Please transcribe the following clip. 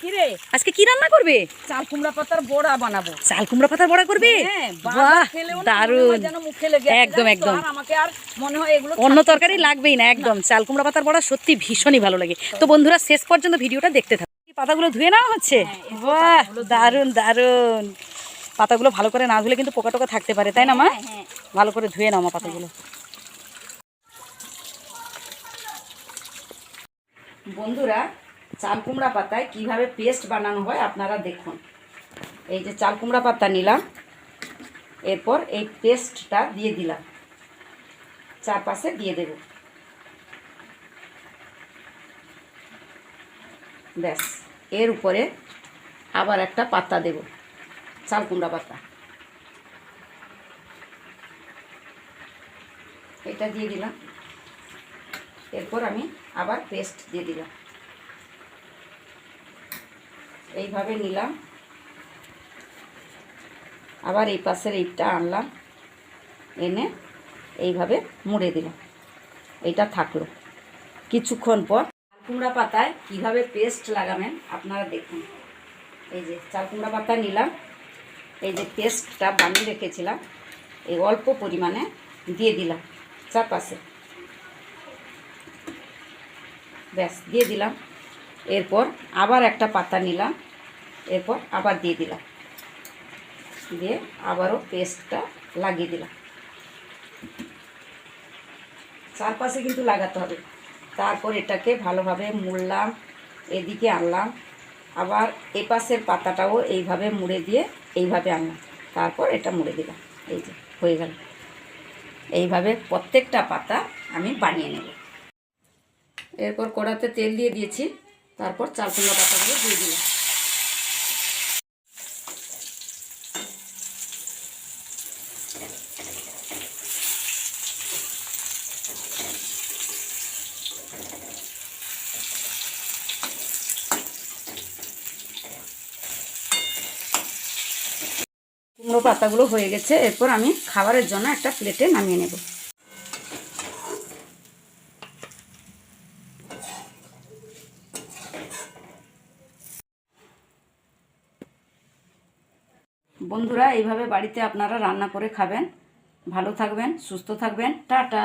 কিরে আজকে কি রান্না করবে? চাল কুমড়া পাতার বড়া বানাবো। চাল কুমড়া পাতার বড়া করবে? বাহ, দারুণ। একদম একদম, আমাকে আর মনে হয় এগুলো অন্য তরকারি লাগবেই না। একদম চাল কুমড়া পাতার বড়া সত্যি ভীষণই ভালো লাগে। তো বন্ধুরা শেষ পর্যন্ত ভিডিওটা দেখতে থাকুন। পাতাগুলো ধুয়ে নেওয়া হচ্ছে। বাহ, দারুণ দারুণ। পাতাগুলো ভালো করে না ধুলে কিন্তু পোকা টোকা থাকতে পারে, তাই না মা? ভালো করে ধুয়ে নাও মা পাতাগুলো। বন্ধুরা, চাল কুমড়া পাতায় কিভাবে পেস্ট বানানো হয় আপনারা দেখুন। এই যে চাল কুমড়া পাতা নিলাম, এরপর এই পেস্টটা দিয়ে দিলাম, চারপাশে দিয়ে দেব। ব্যাস, এর উপরে আবার একটা পাতা দেব, চাল কুমড়া পাতা। এটা দিয়ে দিলাম, এরপর আমি আবার পেস্ট দিয়ে দিলাম। এইভাবে নিলাম, আবার এই পাশের এইটা আনলাম, এনে এইভাবে মুড়ে দিলাম। এইটা থাকলো। কিছুক্ষণ পর চাল কুমড়া পাতায় কীভাবে পেস্ট লাগাবেন আপনারা দেখুন। এই যে চাল কুমড়া পাতা নিলাম, এই যে পেস্টটা বানিয়ে রেখেছিলাম এই অল্প পরিমাণে দিয়ে দিলাম চারপাশে। ব্যাস, দিয়ে দিলাম। এরপর আবার একটা পাতা নিলাম, এরপর আবার দিয়ে দিলাম, দিয়ে আবারও পেস্টটা লাগিয়ে দিলাম। চারপাশে কিন্তু লাগাতে হবে। তারপর এটাকে ভালোভাবে মুড়লাম, এদিকে আনলাম, আবার এপাশের পাতাটাও এইভাবে মুড়ে দিয়ে এইভাবে আনলাম, তারপর এটা মুড়ে দিলাম। এই যে হয়ে গেল। এইভাবে প্রত্যেকটা পাতা আমি বানিয়ে নেব। এরপর কড়াতে তেল দিয়ে দিয়েছি, তারপর চাল কুমড়া পাতাগুলো দিয়ে দিলাম। কুমড়ো পাতাগুলো হয়ে গেছে, এরপর আমি খাবারের জন্য একটা প্লেটে নামিয়ে নেব। বন্ধুরা, এইভাবে বাড়িতে আপনারা রান্না করে খাবেন। ভালো থাকবেন, সুস্থ থাকবেন। টাটা।